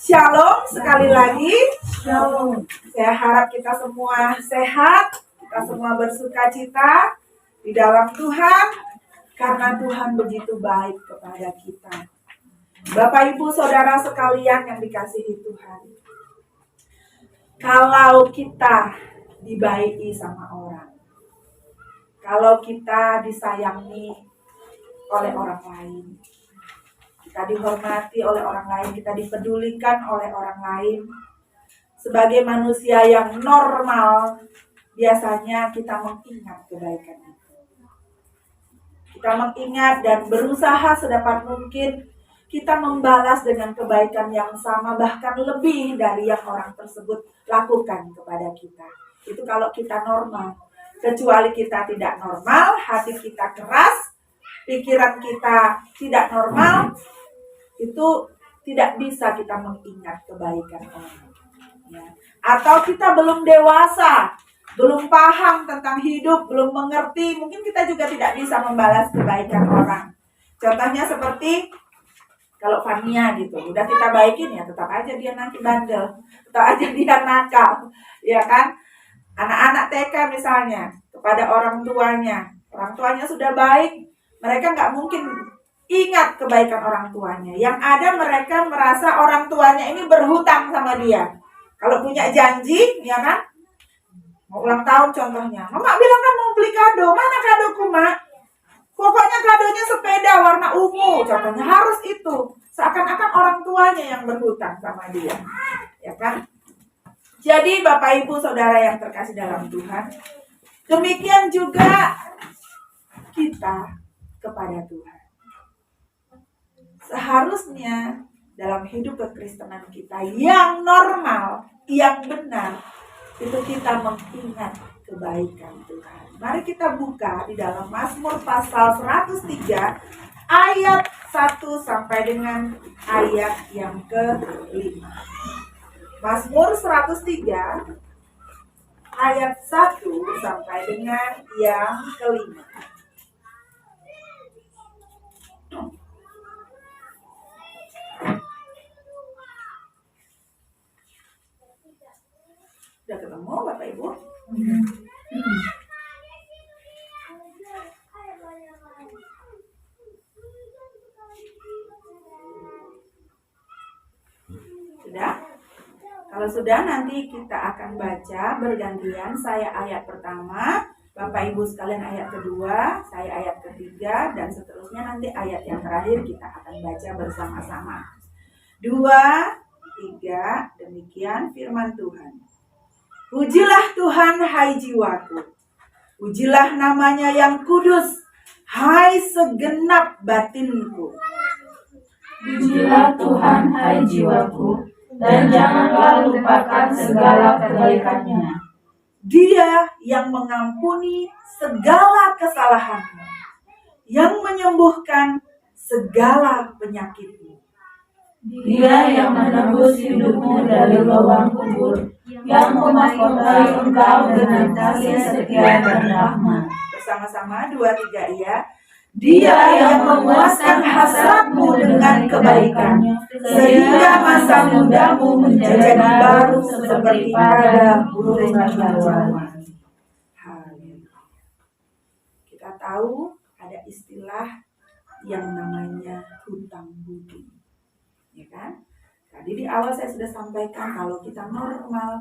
Shalom sekali lagi. Shalom. Saya harap kita semua sehat, kita semua bersuka cita di dalam Tuhan, karena Tuhan begitu baik kepada kita. Bapak Ibu Saudara sekalian yang dikasihi Tuhan, kalau kita dibaiki sama orang, kalau kita disayangi oleh orang lain, kita dihormati oleh orang lain, kita dipedulikan oleh orang lain, sebagai manusia yang normal, biasanya kita mengingat kebaikan itu. Kita mengingat dan berusaha sedapat mungkin kita membalas dengan kebaikan yang sama, bahkan lebih dari yang orang tersebut lakukan kepada kita. Itu kalau kita normal. Kecuali kita tidak normal, hati kita keras, pikiran kita tidak normal, itu tidak bisa kita mengingat kebaikan orang. Ya. Atau kita belum dewasa, belum paham tentang hidup, belum mengerti, mungkin kita juga tidak bisa membalas kebaikan orang. Contohnya seperti kalau Fania gitu, udah kita baikin ya tetap aja dia nanti bandel, tetap aja dia nakal, ya kan? Anak-anak TK misalnya kepada orang tuanya sudah baik, mereka nggak mungkin ingat kebaikan orang tuanya. Yang ada mereka merasa orang tuanya ini berhutang sama dia. Kalau punya janji, ya kan? Mau ulang tahun contohnya. Mama bilang kan mau beli kado. Mana kadoku, Mak? Pokoknya kadonya sepeda warna ungu. Contohnya harus itu. Seakan-akan orang tuanya yang berhutang sama dia. Ya kan? Jadi Bapak Ibu Saudara yang terkasih dalam Tuhan, demikian juga kita kepada Tuhan. Seharusnya dalam hidup kekristenan kita yang normal, yang benar, itu kita mengingat kebaikan Tuhan. Mari kita buka di dalam Mazmur pasal 103 ayat 1 sampai dengan ayat yang ke-5. Mazmur 103 ayat 1 sampai dengan yang ke-5. Sudah ketemu Bapak Ibu? Sudah? Kalau sudah, nanti kita akan baca bergantian. Saya ayat pertama, Bapak Ibu sekalian ayat kedua, saya ayat ketiga, dan seterusnya nanti ayat yang terakhir kita akan baca bersama-sama. 2, 3, demikian firman Tuhan. Pujilah Tuhan, hai jiwaku. Pujilah namanya yang kudus, hai segenap batinku. Pujilah Tuhan, hai jiwaku, dan janganlah lupakan segala kebaikannya. Dia yang mengampuni segala kesalahanmu, yang menyembuhkan segala penyakitmu. Dia yang menebus hidupmu dari lubang kubur, yang memahkotai engkau dengan kasih setia dan rahmat. Bersama-sama 2, 3 ya. Dia yang memuaskan hasratmu dengan kebaikannya, sehingga masa mudamu menjadi baru seperti pada burung raja-raja. Kita tahu ada istilah yang namanya hutang budi, ya kan? Tadi di awal saya sudah sampaikan kalau kita normal,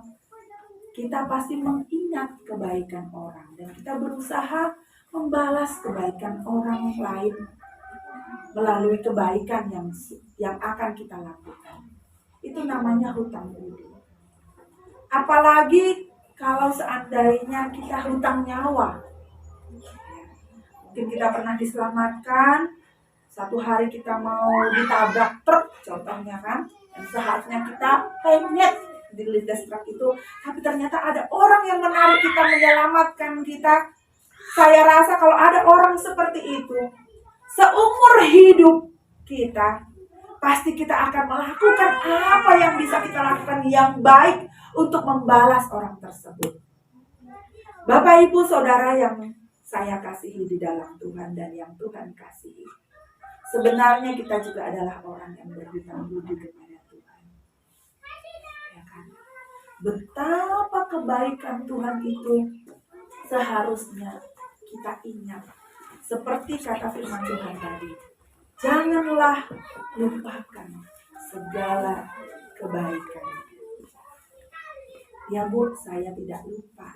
kita pasti mengingat kebaikan orang dan kita berusaha membalas kebaikan orang lain melalui kebaikan yang akan kita lakukan. Itu namanya hutang budi. Apalagi kalau seandainya kita hutang nyawa. Mungkin kita pernah diselamatkan, satu hari kita mau ditabrak truk contohnya kan, dan seharusnya kita penyet di lintas truk itu, tapi ternyata ada orang yang menarik kita, menyelamatkan kita. Saya rasa kalau ada orang seperti itu, seumur hidup kita, pasti kita akan melakukan apa yang bisa kita lakukan yang baik untuk membalas orang tersebut. Bapak Ibu Saudara yang saya kasihi di dalam Tuhan dan yang Tuhan kasihi, sebenarnya kita juga adalah orang yang berhutang budi kepada Tuhan. betapa kebaikan Tuhan itu seharusnya kita ingat. Seperti kata firman Tuhan tadi, janganlah lupakan segala kebaikan. Ya Bu, saya tidak lupa.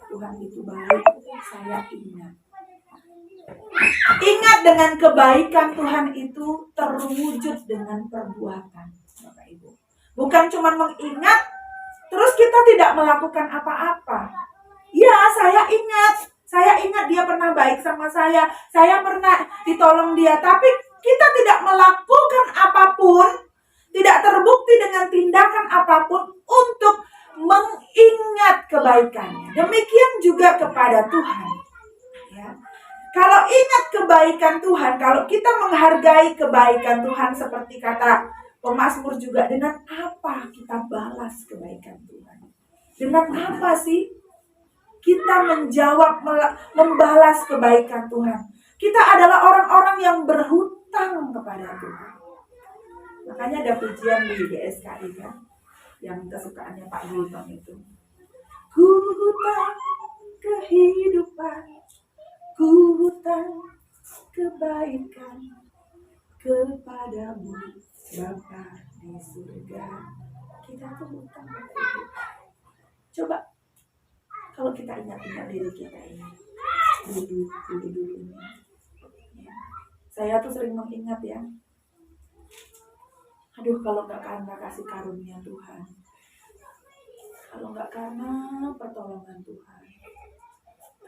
Tuhan itu baik, saya ingat. Ingat dengan kebaikan Tuhan itu terwujud dengan perbuatan, Bapak Ibu. Bukan cuma mengingat, terus kita tidak melakukan apa-apa. Ya, saya ingat dia pernah baik sama saya pernah ditolong dia, tapi kita tidak melakukan apapun, tidak terbukti dengan tindakan apapun untuk mengingat kebaikannya. Demikian juga kepada Tuhan. Ya. Kalau ingat kebaikan Tuhan, kalau kita menghargai kebaikan Tuhan seperti kata pemazmur juga, dengan apa kita balas kebaikan Tuhan? Dengan apa sih kita menjawab, membalas kebaikan Tuhan? Kita adalah orang-orang yang berhutang kepada Tuhan. Makanya ada pujian di GSKI kan, yang kesukaannya Pak Wilton itu. Ku hutang kehidupan, ku hutang kebaikan kepadamu Bapa di surga. Kita tuh hutang kepada Ibu. Coba kalau kita ingat-ingat diri kita ini, dulu-dulunya. Ya. Saya tuh sering mengingat ya. Aduh, kalau nggak karena kasih karunia Tuhan, kalau nggak karena pertolongan Tuhan,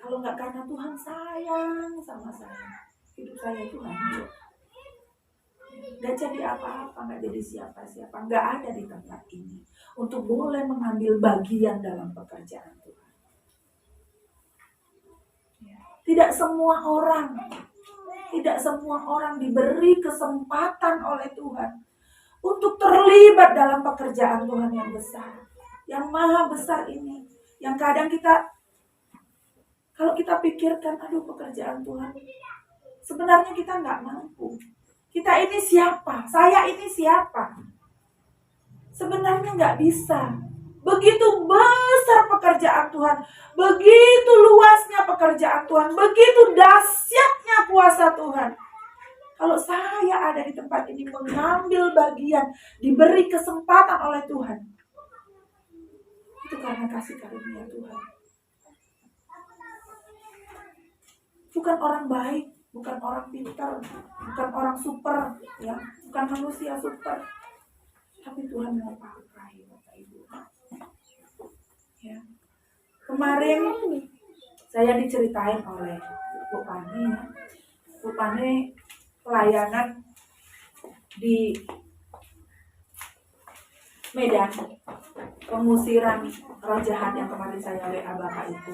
kalau nggak karena Tuhan sayang sama saya, hidup saya itu hancur. Nggak jadi apa-apa, nggak jadi siapa-siapa, nggak ada di tempat ini untuk boleh mengambil bagian dalam pekerjaan Tuhan. Tidak semua orang diberi kesempatan oleh Tuhan untuk terlibat dalam pekerjaan Tuhan yang besar, yang maha besar ini. Yang kadang kalau kita pikirkan, aduh pekerjaan Tuhan, sebenarnya kita nggak mampu. Kita ini siapa? Saya ini siapa? Sebenarnya nggak bisa. Begitu besar pekerjaan Tuhan, begitu luasnya pekerjaan Tuhan, begitu dahsyatnya kuasa Tuhan. Kalau saya ada di tempat ini mengambil bagian, diberi kesempatan oleh Tuhan, itu karena kasih karunia Tuhan. Bukan orang baik, bukan orang pintar, bukan orang super, ya, bukan manusia super, tapi Tuhan mau pakai, Bapak Ibu. Ya. Kemarin saya diceritain oleh Bu Pani, ya. Bu Pani pelayanan di Medan, pengusiran roh jahat yang kemarin saya WA Bapak itu,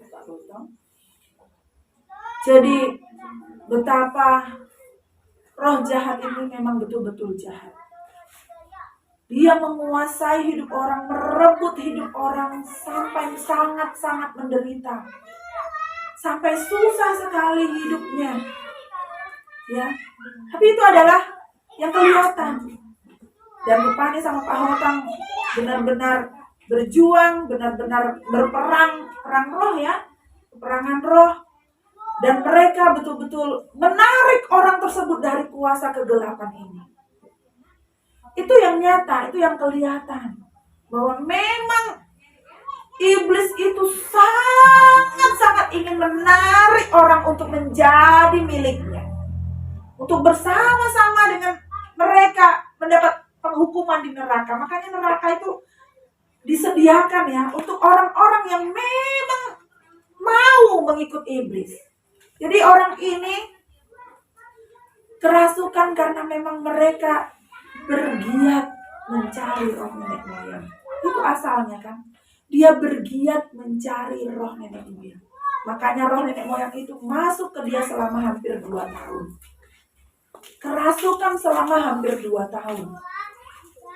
Bapak Gotong. Jadi betapa roh jahat ini memang betul-betul jahat. Dia menguasai hidup orang, merebut hidup orang sampai sangat-sangat menderita. Sampai susah sekali hidupnya. Ya. Tapi itu adalah yang kelihatan. Dan Bu Pani sama Pak Hotang benar-benar berjuang, benar-benar berperang, perang roh ya. Peperangan roh. Dan mereka betul-betul menarik orang tersebut dari kuasa kegelapan ini. Itu yang nyata, itu yang kelihatan. Bahwa memang iblis itu sangat-sangat ingin menarik orang untuk menjadi miliknya. Untuk bersama-sama dengan mereka mendapat penghukuman di neraka. Makanya neraka itu disediakan ya untuk orang-orang yang memang mau mengikut iblis. Jadi orang ini kerasukan karena memang mereka bergiat mencari roh nenek moyang. Itu asalnya kan. Dia bergiat mencari roh nenek moyang. Makanya roh nenek moyang itu masuk ke dia selama hampir 2 tahun. Kerasukan selama hampir 2 tahun.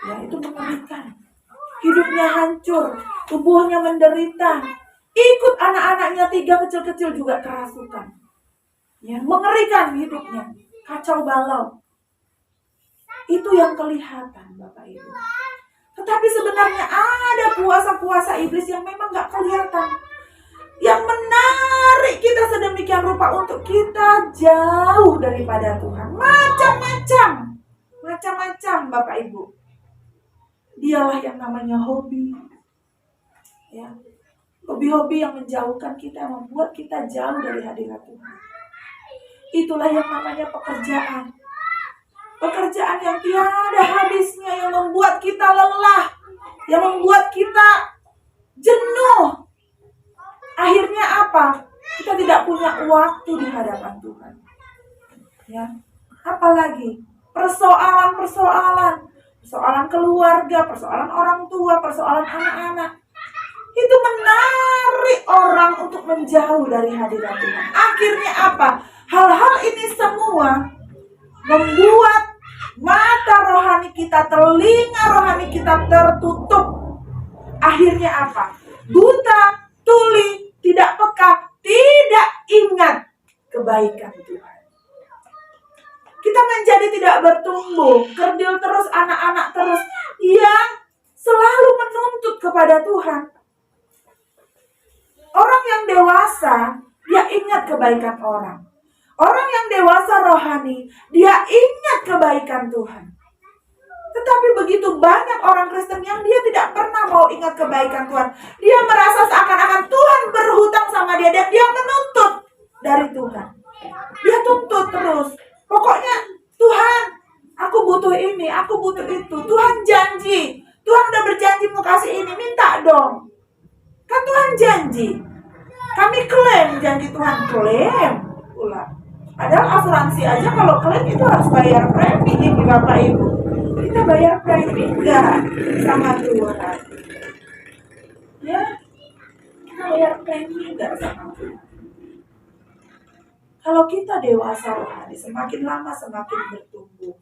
Ya, itu mengerikan. Hidupnya hancur, tubuhnya menderita. Ikut anak-anaknya 3 kecil-kecil juga kerasukan. Ya, mengerikan hidupnya. Kacau balau. Itu yang kelihatan Bapak Ibu. Tetapi sebenarnya ada kuasa-kuasa iblis yang memang gak kelihatan, yang menarik kita sedemikian rupa untuk kita jauh daripada Tuhan. Macam-macam Bapak Ibu. Dialah yang namanya hobi, ya, hobi-hobi yang menjauhkan kita, yang membuat kita jauh dari hadirat Tuhan. Itulah yang namanya pekerjaan yang tiada habisnya, yang membuat kita lelah, yang membuat kita jenuh. Akhirnya apa? Kita tidak punya waktu di hadapan Tuhan. Ya, apalagi persoalan keluarga, persoalan orang tua, persoalan anak-anak. Itu menarik orang untuk menjauh dari hadirat Tuhan. Akhirnya apa? Hal-hal ini semua membuat mata rohani kita, telinga rohani kita tertutup. Akhirnya apa? Buta, tuli, tidak peka, tidak ingat kebaikan Tuhan. Kita menjadi tidak bertumbuh, kerdil terus, anak-anak terus yang selalu menuntut kepada Tuhan. Orang yang dewasa, dia ingat kebaikan orang. Orang yang dewasa rohani, dia ingat kebaikan Tuhan. Tetapi begitu banyak orang Kristen yang dia tidak pernah mau ingat kebaikan Tuhan. Dia merasa seakan-akan Tuhan berhutang sama dia dan dia menuntut dari Tuhan. Dia tuntut terus. Pokoknya Tuhan, aku butuh ini, aku butuh itu. Tuhan janji, Tuhan udah berjanji mau kasih ini, minta dong. Kan Tuhan janji. Kami klaim janji Tuhan, klaim pula. Padahal asuransi aja kalau klaim itu harus bayar premi ini Bapak Ibu. Kita bayar premi enggak sama Tuhan? Ya, kita bayar premi enggak sama Tuhan? Kalau kita dewasa rohani, semakin lama semakin bertumbuh,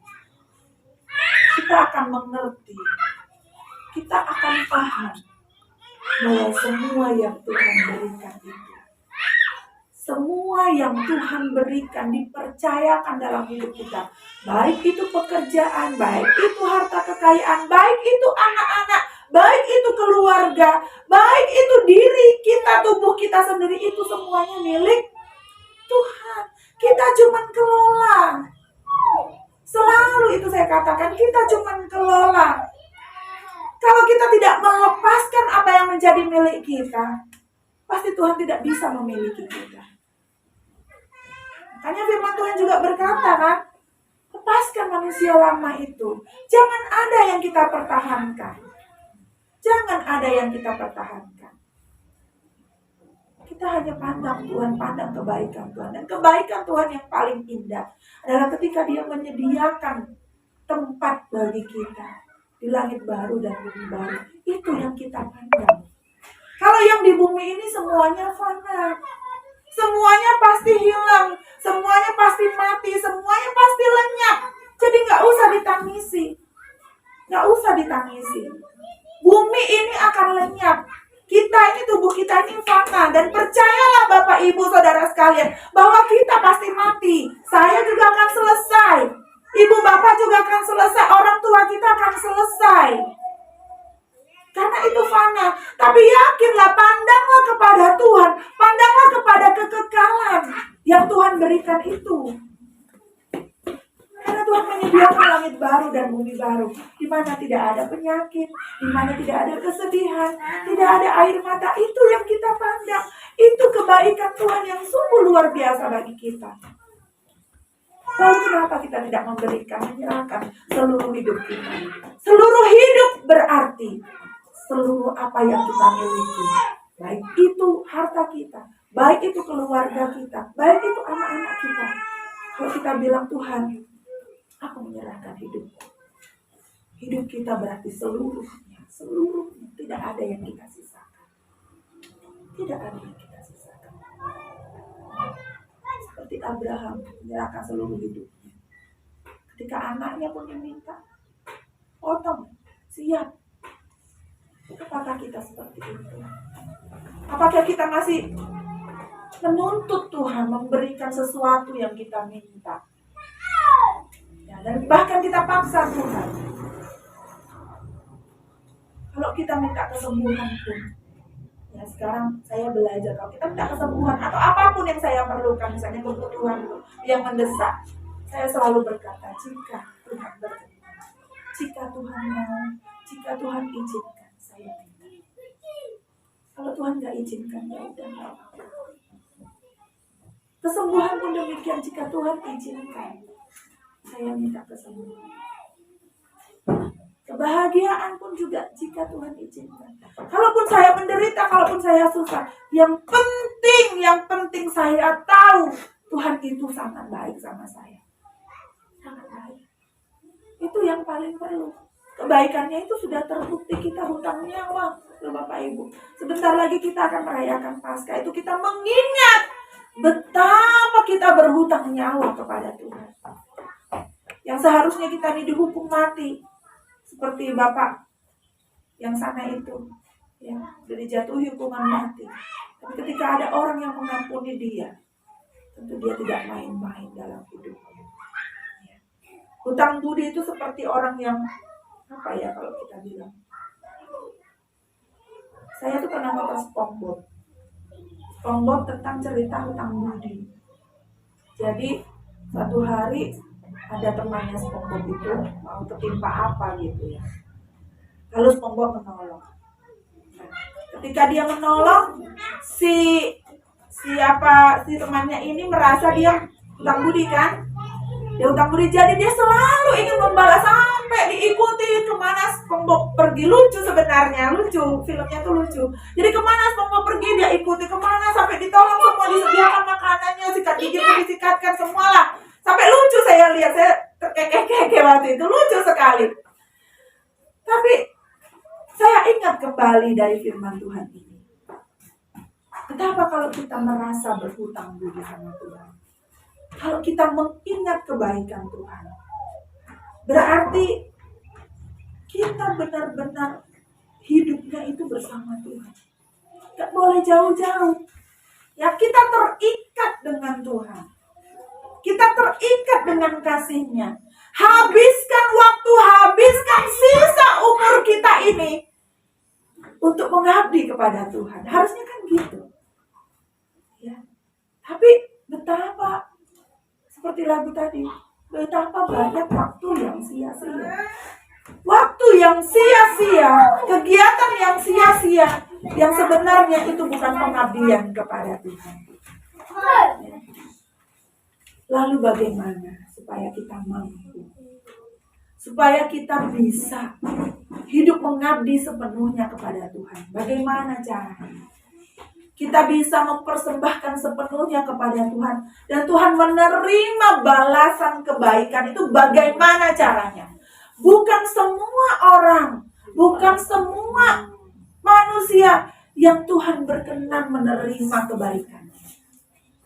kita akan mengerti, kita akan paham bahwa semua yang Tuhan berikan itu, semua yang Tuhan berikan dipercayakan dalam hidup kita. Baik itu pekerjaan, baik itu harta kekayaan, baik itu anak-anak, baik itu keluarga, baik itu diri kita, tubuh kita sendiri, itu semuanya milik Tuhan. Kita cuma kelola. Selalu itu saya katakan, kita cuma kelola. Kalau kita tidak melepaskan apa yang menjadi milik kita, pasti Tuhan tidak bisa memiliki kita. Makanya firman Tuhan juga berkata kan, lepaskan manusia lama itu. Jangan ada yang kita pertahankan. Jangan ada yang kita pertahankan. Kita hanya pandang Tuhan, pandang kebaikan Tuhan. Dan kebaikan Tuhan yang paling indah adalah ketika Dia menyediakan tempat bagi kita di langit baru dan bumi baru. Itu yang kita pandang. Kalau yang di bumi ini semuanya fana, semuanya pasti hilang, semuanya pasti mati, semuanya pasti lenyap. Jadi gak usah ditangisi. Gak usah ditangisi. Bumi ini akan lenyap. Kita ini, tubuh kita ini fana. Dan percayalah Bapak Ibu Saudara sekalian, bahwa kita pasti mati. Saya juga akan selesai. Ibu Bapak juga akan selesai. Orang tua kita akan selesai. Karena itu fana. Tapi yakinlah, pandanglah kepada Tuhan. Pandanglah kepada kekekalan yang Tuhan berikan itu. Karena Tuhan menyediakan langit baru dan bumi baru, di mana tidak ada penyakit, di mana tidak ada kesedihan, tidak ada air mata. Itu yang kita pandang. Itu kebaikan Tuhan yang sungguh luar biasa bagi kita. Lalu kenapa kita tidak memberikan, menyerahkan seluruh hidup kita? Seluruh hidup berarti seluruh apa yang kita miliki. Baik itu harta kita, baik itu keluarga kita, baik itu anak-anak kita. Kalau kita bilang, Tuhan, aku menyerahkan hidupku. Hidup kita berarti seluruhnya. Tidak ada yang kita sisakan. Tidak ada yang kita sisakan. Seperti Abraham menyerahkan seluruh hidupnya. Ketika anaknya pun diminta, potong, siap. Apakah kita seperti itu? Apakah kita masih menuntut Tuhan memberikan sesuatu yang kita minta? Ya, dan bahkan kita paksa Tuhan. kita minta kesembuhan pun, ya sekarang saya belajar kalau kita minta kesembuhan atau apapun yang saya perlukan, misalnya kebutuhan yang mendesak, saya selalu berkata, jika Tuhan berkenan, jika Tuhan mau, jika Tuhan izinkan, saya minta. Kalau Tuhan nggak izinkan, ya udah nggak apa-apa. Kesembuhan pun demikian, jika Tuhan izinkan, saya minta kesembuhan. Kebahagiaan pun juga jika Tuhan izinkan. Kalaupun saya menderita, kalaupun saya susah, yang penting saya tahu Tuhan itu sangat baik sama saya. Sangat baik. Itu yang paling perlu. Kebaikannya itu sudah terbukti, kita hutang nyawa ke Bapak Ibu. Sebentar lagi kita akan merayakan Paskah. Itu kita mengingat betapa kita berhutang nyawa kepada Tuhan. Yang seharusnya kita ini dihukum mati. Seperti Bapak yang sana itu, ya, sudah dijatuhi hukuman mati. Tapi ketika ada orang yang mengampuni dia, tentu dia tidak main-main dalam hidupnya. Ya. Hutang budi itu seperti orang yang, apa ya kalau kita bilang, saya tuh pernah nonton SpongeBob tentang cerita hutang budi. Jadi suatu hari ada temannya SpongeBob itu mau tertimpa apa gitu ya. Lalu SpongeBob menolong. Nah, ketika dia menolong, si temannya ini merasa dia hutang budi kan? Dia hutang budi, jadi dia selalu ingin membalas sampai diikuti kemana SpongeBob pergi. Lucu sebenarnya, lucu, filmnya tuh lucu. Jadi kemana SpongeBob pergi dia ikuti, kemana sampai ditolong semua, disediakan makanannya, sikat gigi disikatkan semualah. Sampai lucu saya lihat, saya terkekeh-kekeh waktu itu, lucu sekali. Tapi saya ingat kembali dari firman Tuhan ini. Betapa kalau kita merasa berhutang budi sama Tuhan, kalau kita mengingat kebaikan Tuhan, berarti kita benar-benar hidupnya itu bersama Tuhan. Gak boleh jauh-jauh. Ya, kita terikat dengan Tuhan. Kita terikat dengan kasih-Nya. Habiskan waktu, habiskan sisa umur kita ini untuk mengabdi kepada Tuhan. Harusnya kan gitu. Ya. Tapi betapa, seperti lagu tadi, betapa banyak waktu yang sia-sia. Waktu yang sia-sia, kegiatan yang sia-sia, yang sebenarnya itu bukan pengabdian kepada Tuhan. Lalu bagaimana supaya kita mampu, supaya kita bisa hidup mengabdi sepenuhnya kepada Tuhan? Bagaimana caranya? Kita bisa mempersembahkan sepenuhnya kepada Tuhan, dan Tuhan menerima balasan kebaikan itu bagaimana caranya? Bukan semua orang, bukan semua manusia yang Tuhan berkenan menerima kebaikannya.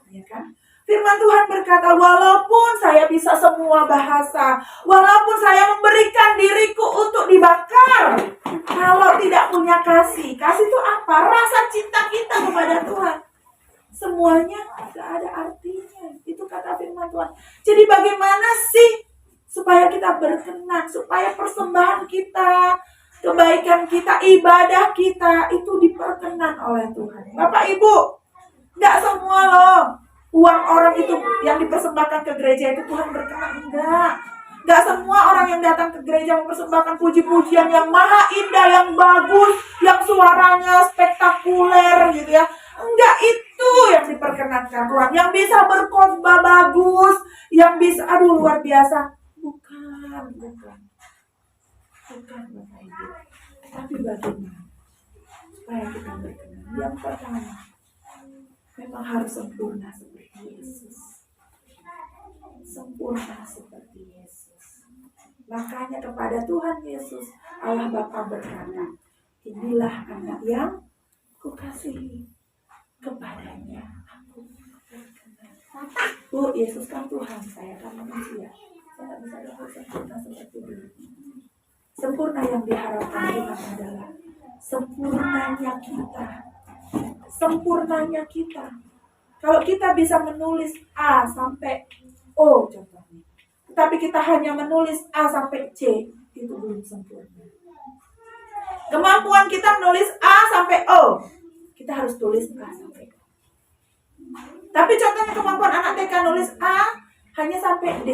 Ya kan? Firman Tuhan berkata, walaupun saya bisa semua bahasa, walaupun saya memberikan diriku untuk dibakar, kalau tidak punya kasih itu apa? Rasa cinta kita kepada Tuhan, semuanya tidak ada artinya. Itu kata firman Tuhan. Jadi bagaimana sih supaya kita berkenan, supaya persembahan kita, kebaikan kita, ibadah kita itu diperkenan oleh Tuhan? Bapak Ibu, tidak semua loh uang orang itu yang dipersembahkan ke gereja itu Tuhan berkenan. Enggak semua orang yang datang ke gereja mempersembahkan puji-pujian yang maha indah, yang bagus, yang suaranya spektakuler gitu ya. Enggak itu yang diperkenankan Tuhan. Yang bisa berkhotbah bagus, yang bisa luar biasa. Bukan Bapak Ibu. Tapi bagaimana supaya kita berkenan? Yang pertama, memang harus sempurna seperti Yesus. Sempurna seperti Yesus. Makanya kepada Tuhan Yesus, Allah Bapa berkata, inilah anak yang kukasihi, kepadanya aku berkenan. Bu, Yesus kan Tuhan, saya kan manusia. Saya tidak bisa dapat sempurna seperti dia. Sempurna yang diharapkan Tuhan adalah sempurnanya kita. Sempurnanya kita. Kalau kita bisa menulis A sampai O contohnya, tetapi kita hanya menulis A sampai C, itu belum sempurna. Kemampuan kita menulis A sampai O, kita harus tulis A sampai O. Tapi contohnya kemampuan anak TK nulis A hanya sampai D,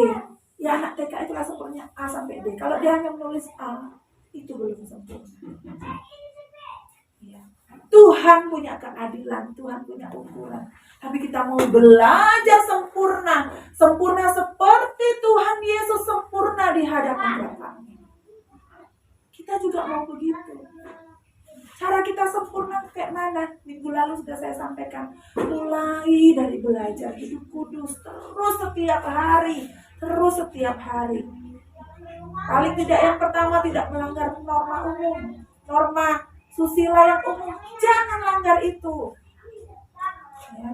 ya anak TK itu sempurna A sampai D. Kalau dia hanya menulis A, itu belum sempurna. Ya. Tuhan punya keadilan, Tuhan punya ukuran. Tapi kita mau belajar sempurna, sempurna seperti Tuhan Yesus sempurna di hadapan Bapa. Kita juga mau begitu. Cara kita sempurna kayak mana? Minggu lalu sudah saya sampaikan. Mulai dari belajar hidup kudus. Terus setiap hari. Paling tidak yang pertama, tidak melanggar norma umum. Norma susila yang umum. Jangan langgar itu. Ya.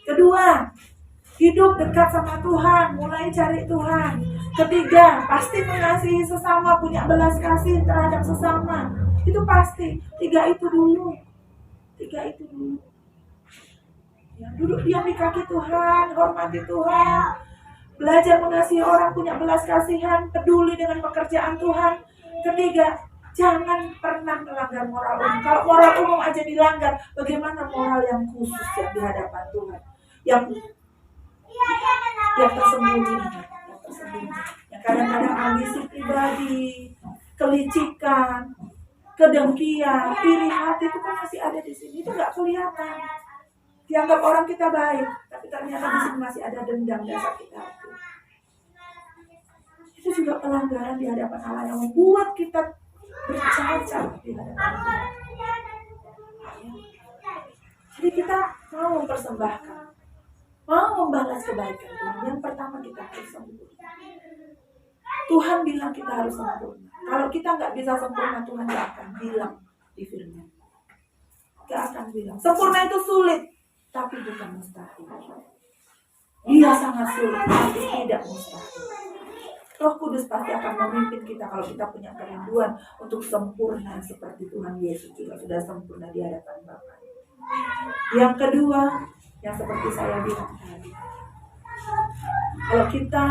Kedua, hidup dekat sama Tuhan. Mulai cari Tuhan. Ketiga, pasti mengasihi sesama, punya belas kasih terhadap sesama. Itu pasti. Tiga itu dulu. Ya, duduk diam di kaki Tuhan, hormati Tuhan. Belajar mengasihi orang, punya belas kasihan, peduli dengan pekerjaan Tuhan. Ketiga, jangan pernah melanggar moral umum. Kalau moral umum aja dilanggar, bagaimana moral yang khusus yang di hadapan Tuhan? Yang tersembunyi. Yang kadang-kadang ambisi pribadi, kelicikan, kedengkian, iri hati itu kan masih ada di sini. Itu nggak kelihatan. Dianggap orang kita baik, tapi ternyata di sini masih ada dendam dan sakit hati. Itu juga pelanggaran di hadapan Allah yang membuat kita bercacat di hadapan Allah. Jadi kita mau mempersembahkan, mau membalas kebaikan Tuhan. Yang pertama kita harus sempurna. Tuhan bilang kita harus sempurna. Kalau kita nggak bisa sempurna, Tuhan nggak akan bilang di firman. Nggak akan bilang. Sempurna itu sulit, tapi bukan mustahil. Dia sangat sulit, tapi tidak mustahil. Roh Kudus pasti akan memimpin kita kalau kita punya kerinduan untuk sempurna seperti Tuhan Yesus juga sudah sempurna di hadapan Bapa. Yang kedua, yang seperti saya bilang tadi, kalau kita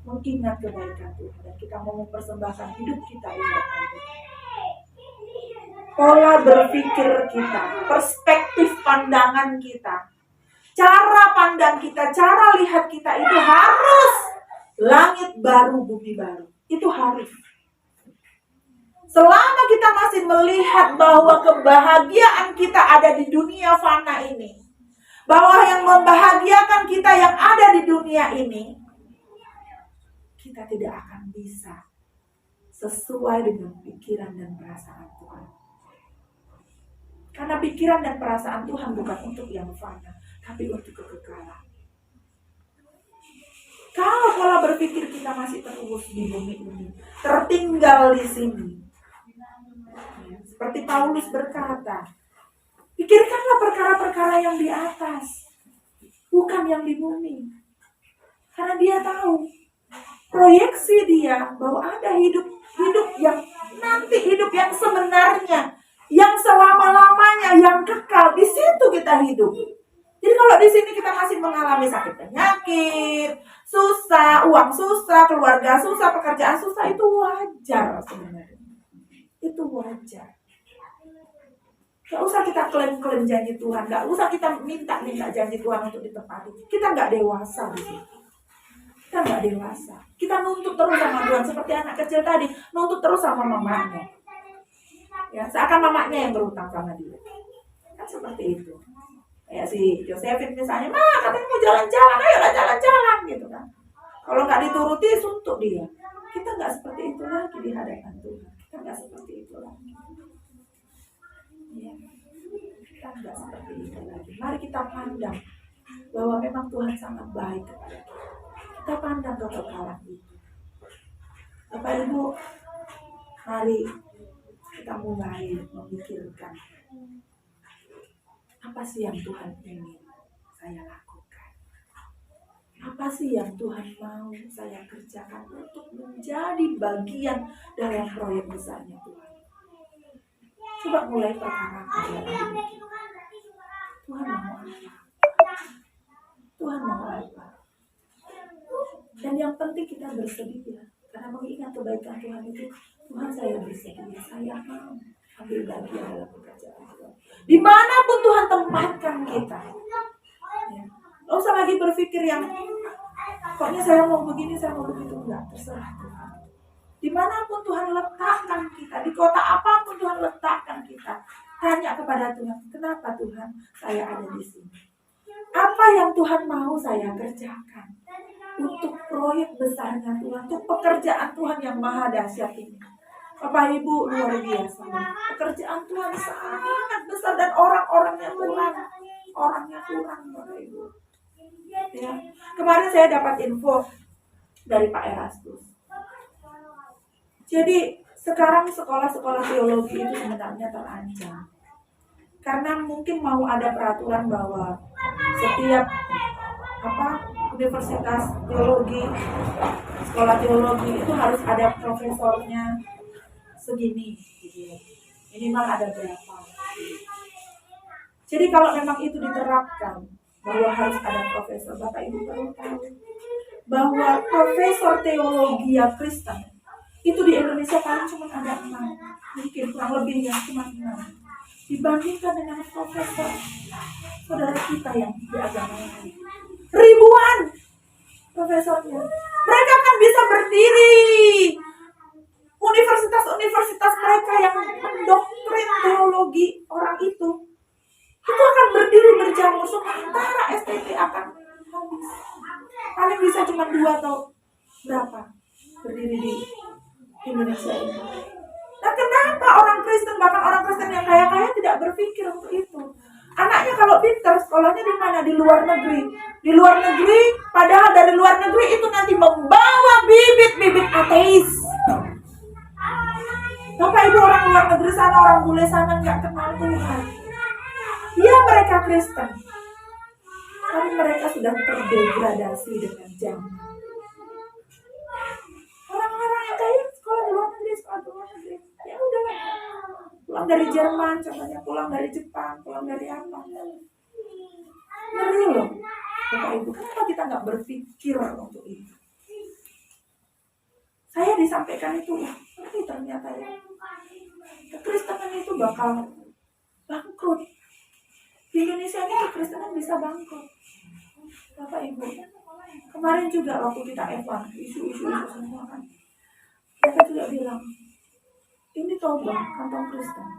mengingat kebaikan Tuhan dan kita mau mempersembahkan hidup kita di hadapan Tuhan, pola berpikir kita, perspektif pandangan kita, cara pandang kita, cara lihat kita itu harus langit baru, bumi baru. Itu harus. Selama kita masih melihat bahwa kebahagiaan kita ada di dunia fana ini, bahwa yang membahagiakan kita yang ada di dunia ini, kita tidak akan bisa sesuai dengan pikiran dan perasaan Tuhan. Karena pikiran dan perasaan Tuhan bukan untuk yang fana, tapi untuk kekekalan. Kalau pola berpikir kita masih terus di bumi ini, tertinggal di sini, seperti Paulus berkata, pikirkanlah perkara-perkara yang di atas, bukan yang di bumi. Karena dia tahu, proyeksi dia bahwa ada hidup yang nanti, hidup yang sebenarnya, yang selama-lamanya, yang kekal. Di situ kita hidup. Jadi kalau di sini kita masih mengalami sakit penyakit, susah, uang susah, keluarga susah, pekerjaan susah, itu wajar sebenarnya. Itu wajar. Gak usah kita klaim-klaim janji Tuhan, gak usah kita minta janji Tuhan untuk ditepati. Kita gak dewasa di sini. Kita gak dewasa. Kita nuntut terus sama Tuhan, seperti anak kecil tadi, nuntut terus sama mamanya. Ya, seakan mamanya yang berhutang sama dia. Kan seperti itu. Kayak si Josephine misalnya, katanya mau jalan-jalan, ayolah jalan-jalan gitu kan. Kalau nggak dituruti, suntuk dia. Kita nggak seperti itu lagi di hadapan Tuhan. Kita nggak seperti itu lagi. Ya. Kita nggak seperti itu lagi. Mari kita pandang bahwa memang Tuhan sangat baik kepada kita. Kita pandang kekekalan itu. Bapak Ibu, mari kita mulai memikirkan, apa sih yang Tuhan ingin saya lakukan? Apa sih yang Tuhan mau saya kerjakan untuk menjadi bagian dalam proyek besarnya Tuhan? Coba mulai perkarakan dalam hidup kita. Tuhan mau apa? Tuhan mau apa? Dan yang penting kita bersedia. Karena mengingat kebaikan Tuhan itu, Tuhan Tuhan saya bersedia, saya mau ambil bagian dalam pekerjaan Tuhan. Dimanapun Tuhan tempatkan kita, ya. Nggak usah lagi berpikir yang pokoknya saya mau begini, saya mau begitu. Enggak, terserah Tuhan. Dimanapun Tuhan letakkan kita, di kota apapun Tuhan letakkan kita, tanya kepada Tuhan, kenapa Tuhan saya ada di sini? Apa yang Tuhan mau saya kerjakan untuk proyek besarnya Tuhan, untuk pekerjaan Tuhan yang maha dahsyat ini. Bapak Ibu, luar biasa. Pekerjaan Tuhan sangat besar dan orangnya kurang Bapak Ibu. Ya. Kemarin saya dapat info dari Pak Erastus. Jadi sekarang sekolah-sekolah teologi itu sebenarnya terancam. Karena mungkin mau ada peraturan bahwa setiap universitas teologi, sekolah teologi itu harus ada profesornya segini, gitu. Minimal ada berapa. Jadi kalau memang itu diterapkan bahwa harus ada profesor, Bapak Ibu perlu tahu bahwa profesor teologi yang Kristen itu di Indonesia paling cuma ada 6, mungkin kurang lebih ya, cuma 6. Dibandingkan dengan profesor saudara kita yang di agama lain, ribuan profesornya. Mereka kan bisa berdiri universitas mereka yang mendoktrin teologi orang itu akan berdiri berjamur, sementara STT akan habis. Paling bisa cuma 2 atau berapa berdiri di Indonesia ini. Nah, kenapa orang Kristen, bahkan orang Kristen yang kaya-kaya tidak berpikir untuk itu? Anaknya kalau pintar, sekolahnya di mana? Di luar negeri. Di luar negeri, padahal dari luar negeri itu nanti membawa bibit-bibit ateis. Bapak Ibu, orang luar negeri sana, orang bule sana nggak kenal Tuhan. Ya, mereka Kristen, tapi mereka sudah terdegradasi dengan zaman. Orang-orang yang kaya sekolah di luar negeri, ya udah, pulang dari Jerman, contohnya pulang dari Jepang, pulang dari apa? Ngeri loh, Bapak Ibu, kenapa kita nggak berpikir untuk itu? Saya disampaikan itu, ini ternyata ya, kekristenan itu bakal bangkrut. Di Indonesia ini kekristenan bisa bangkrut, Bapak Ibu. Kemarin juga waktu kita evan, isu-isu semua kan, mereka juga bilang, ini coba kantong Kristen.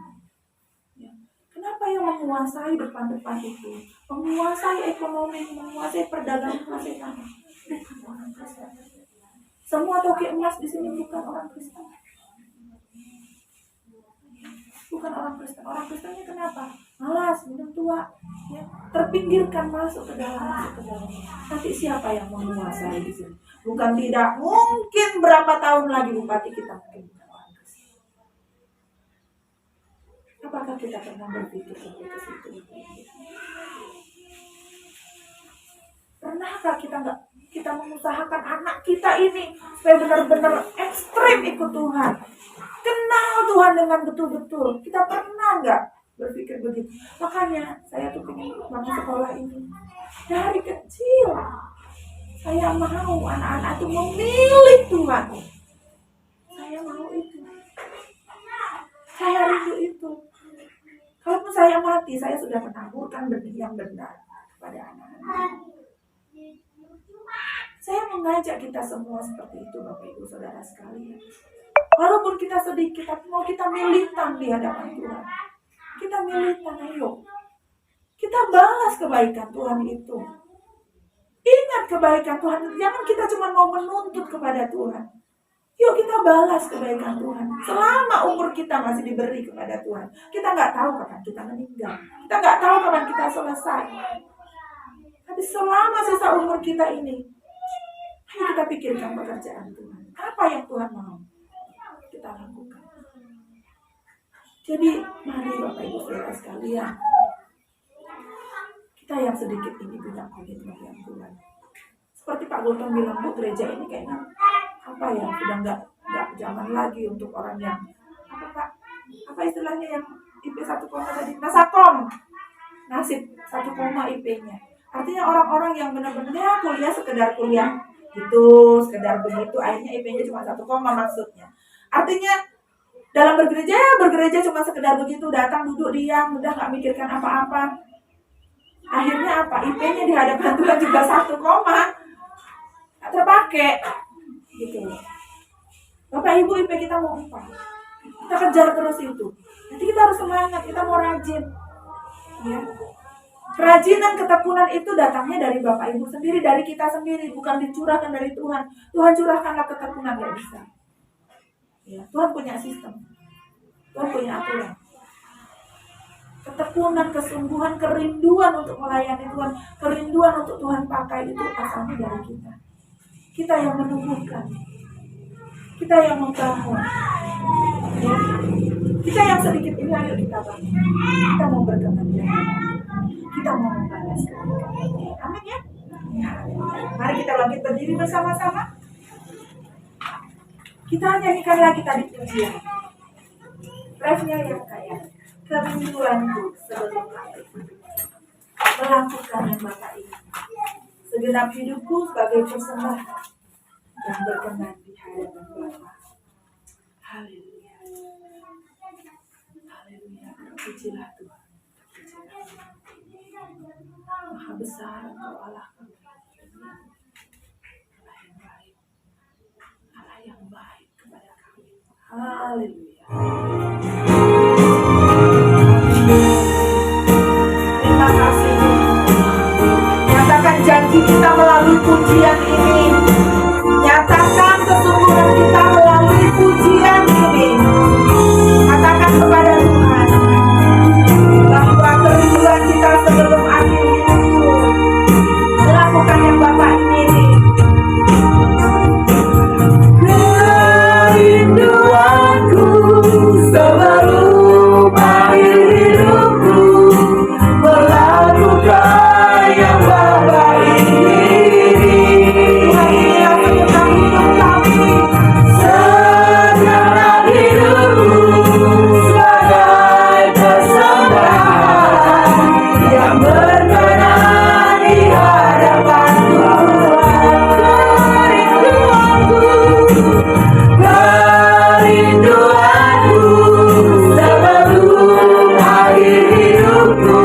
Ya. Kenapa yang menguasai depan-depan itu, menguasai ekonomi, menguasai perdagangan, menguasai tanah, bukan orang Kristen. Semua toki emas di sini bukan orang Kristen. Bukan orang Kristen. Orang Kristennya kenapa? Malas, minum tua, ya, terpinggirkan masuk ke dalam. Nanti siapa yang menguasai di sini? Bukan tidak mungkin berapa tahun lagi bupati kita mungkin bukan orang Kristen. Apakah kita pernah berpikir sampai ke situ? Pernahkah kita mengusahakan anak kita ini supaya benar-benar ekstrim ikut Tuhan, kenal Tuhan dengan betul-betul? Kita pernah nggak berpikir begitu? Makanya saya tuh pengen banget sekolah ini dari kecil. Saya mau anak-anak itu memilih Tuhan. Saya mau itu. Saya rindu itu. Kalaupun saya mati, saya sudah menaburkan benih yang benar kepada anak-anak. Saya mengajak kita semua seperti itu, Bapak Ibu Saudara sekalian. Walaupun kita sedikit, tapi mau kita militan di hadapan Tuhan. Kita militan, ayo. Kita balas kebaikan Tuhan itu. Ingat kebaikan Tuhan. Jangan kita cuma mau menuntut kepada Tuhan. Yuk kita balas kebaikan Tuhan. Selama umur kita masih diberi kepada Tuhan, kita nggak tahu kapan kita meninggal. Kita nggak tahu kapan kita selesai. Tapi selama sisa umur kita ini, ayo kita pikirkan pekerjaan Tuhan. Apa yang Tuhan mau kita lakukan. Jadi mari Bapak Ibu Saudara sekalian, kita yang sedikit ini punya komitmen yang Tuhan. Seperti Pak Gotong bilang, Bu, gereja ini kayaknya apa ya, sudah nggak zaman lagi untuk orang yang apa istilahnya yang IP 1, tadi nasakom, nasib 1, IP-nya. Artinya orang-orang yang benar-benar ya kuliah sekedar kuliah gitu, sekedar begitu, akhirnya IP-nya cuma 1, maksudnya. Artinya Dalam bergereja cuma sekedar begitu, datang, duduk, diam, udah gak mikirkan apa-apa. Akhirnya apa? IP-nya di hadapan Tuhan juga 1 koma. Gak terpakai. Gitu. Bapak Ibu, IP kita mau apa? Kita kejar terus itu. Nanti kita harus semangat, kita mau rajin. Ya. Kerajinan, ketekunan itu datangnya dari Bapak Ibu sendiri, dari kita sendiri, bukan dicurahkan dari Tuhan. Tuhan curahkanlah ketekunan, gak bisa. Ya, Tuhan punya sistem, Tuhan punya aturan. Ketekunan, kesungguhan, kerinduan untuk melayani Tuhan, kerinduan untuk Tuhan pakai itu asalnya dari kita. Kita yang menumbuhkan, kita yang membangun, ya. Kita yang sedikit ini ayo kita bangun. Kita mau berkembang, kita mau membalas. Amin ya. Mari kita bangkit berdiri bersama-sama. Kita nyanyikan lagi tadi pujian. Refnya yang kaya. Kerinduanku sebelum mati. Melakukan yang Bapak ini. Segenap hidupku sebagai persembahan yang berkenan di hadapan Bapa. Haleluya. Haleluya. Pujilah Tuhan. Maha besar Engkau Allah kami. Allah yang baik kepada kami. Haleluya. Terima kasih. Nyatakan janji kita melalui pujian ini. Nyatakan kesungguhan kita melalui pujian ini. Katakan kepada Tuhan bahwa kerinduan kita sebelum akhir hidupku melakukan yang Bapak ingini. Kerinduanku sebelum akhir hidupku melakukan yang Bapa ingini. Segenap hidupku sebagai persembahan yang berkenan di hadapan Tuhan. Kerinduanku sebelum akhir hidupku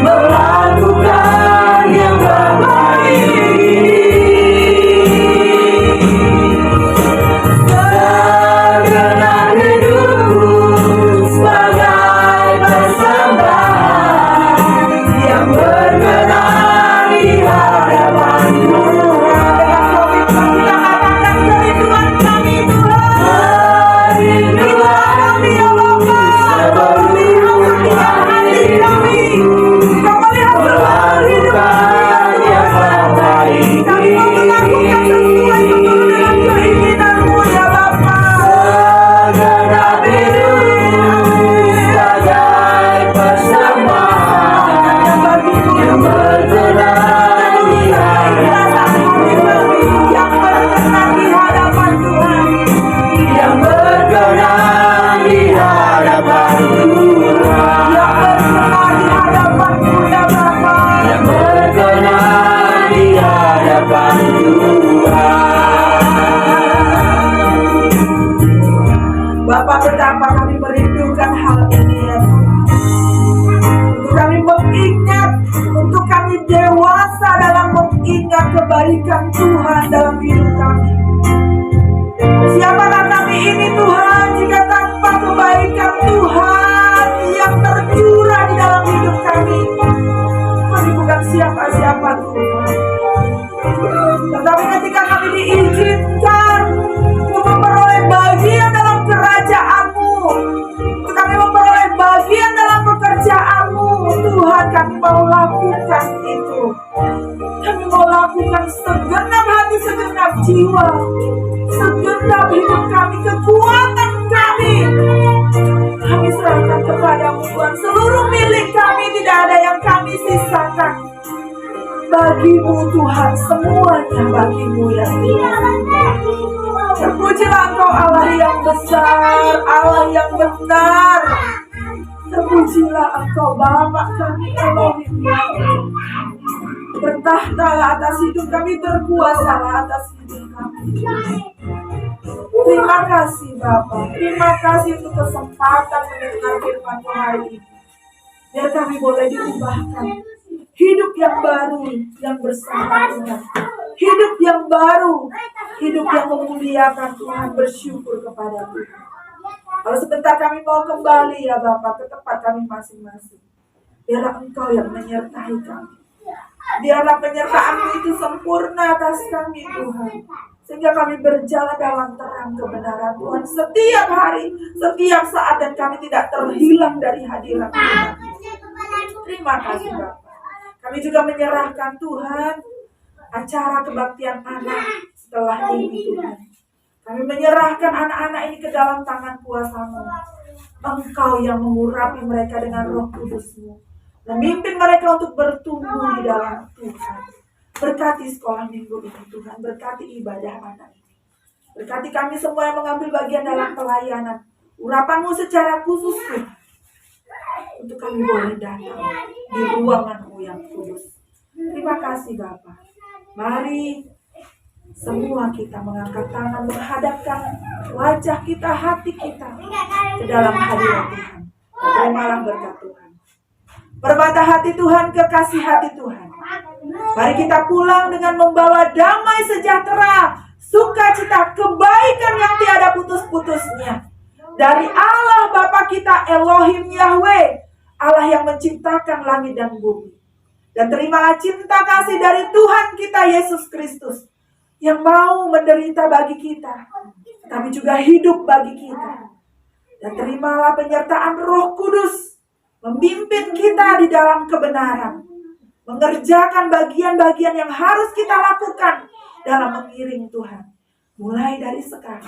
melakukan yang Bapa ingini. Segenap hidupku sebagai persembahan yang berkenan di hadapan Tuhan. Kerinduan kami Tuhan, kerinduan kami ya Bapa, sebelum akhir kami, kau melihat seluruh hidup kami yang Bapa ingini. Kami melakukan sesuai betul dengan keinginan-Mu ya Bapa. Segenap hidupku sebagai persembahan yang berkenan di hadapan yang berkenan di hadapan Tuhan, yang berkenan di hadapan Tuhan, yang berkenan di hadapan-Mu ya Bapa, yang berkenan di hadapan Tuhan. Bapak, betapa kami merindukan hal ini ya Tuhan. Untuk kami mengingat, untuk kami dewasa dalam mengingat kebaikan Tuhan dalam hidup kami. Siapakah kami ini Tuhan jika tanpa kebaikan Tuhan yang tercurah di dalam hidup kami? Kami bukan siapa-siapa Tuhan. Tetapi ketika kami diizinkan untuk memperoleh bagian dalam kerajaan-Mu, untuk kami memperoleh bagian dalam pekerjaan-Mu, Tuhan, kami mau lakukan itu. Kami mau lakukan segenap hati, segenap jiwa, segenap hidup kami, kekuatan kami. Kami serahkan kepada-Mu Tuhan. Seluruh milik kami, tidak ada yang kami sisakan. Bagi-Mu Tuhan, semuanya bagi-Mu ya Tuhan. Terpujilah Engkau Allah yang besar, Allah yang benar. Terpujilah Engkau Bapa kami Elohim ya Allah. Bertahtalah atas hidup kami, berkuasalah atas hidup kami. Terima kasih Bapak. Terima kasih untuk kesempatan mendengar firman-Mu hari ini. Biar kami boleh diubahkan. Hidup yang baru yang bersama Tuhan. Hidup yang baru. Hidup yang memuliakan Tuhan. Bersyukur kepada Tuhan. Kalau sebentar kami mau kembali ya Bapak ke tempat kami masing-masing. Biarlah Engkau yang menyertai kami. Biarlah penyertaan-Mu itu sempurna atas kami Tuhan. Sehingga kami berjalan dalam terang kebenaran Tuhan setiap hari, setiap saat, dan kami tidak terhilang dari hadirat Tuhan. Terima kasih Bapak. Kami juga menyerahkan Tuhan acara kebaktian anak setelah ini Tuhan. Kami menyerahkan anak-anak ini ke dalam tangan kuasa-Mu. Engkau yang mengurapi mereka dengan Roh Kudus-Mu, memimpin mereka untuk bertumbuh di dalam Tuhan. Berkati sekolah minggu ini Tuhan, berkati ibadah anak ini. Berkati kami semua yang mengambil bagian dalam pelayanan. Urapan-Mu secara khusus Tuhan, untuk kami boleh datang di ruangan-Mu yang kudus. Terima kasih Bapak. Mari semua kita mengangkat tangan, menghadapkan wajah kita, hati kita ke dalam hadirat Tuhan. Terimalah berkat Tuhan. Permata hati Tuhan, kekasih hati Tuhan. Mari kita pulang dengan membawa damai sejahtera, sukacita, kebaikan yang tiada putus-putusnya. Dari Allah Bapa kita Elohim Yahweh, Allah yang menciptakan langit dan bumi. Dan terimalah cinta kasih dari Tuhan kita Yesus Kristus, yang mau menderita bagi kita, tapi juga hidup bagi kita. Dan terimalah penyertaan Roh Kudus, memimpin kita di dalam kebenaran, mengerjakan bagian-bagian yang harus kita lakukan dalam mengiring Tuhan. Mulai dari sekarang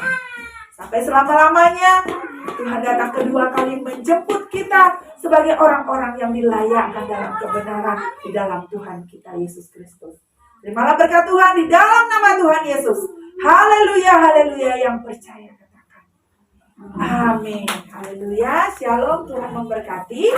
sampai selama-lamanya, Tuhan datang kedua kali menjemput kita sebagai orang-orang yang dilayakkan dalam kebenaran di dalam Tuhan kita Yesus Kristus. Terimalah berkat Tuhan di dalam nama Tuhan Yesus. Haleluya, haleluya. Yang percaya katakan amin. Haleluya. Shalom, Tuhan memberkati.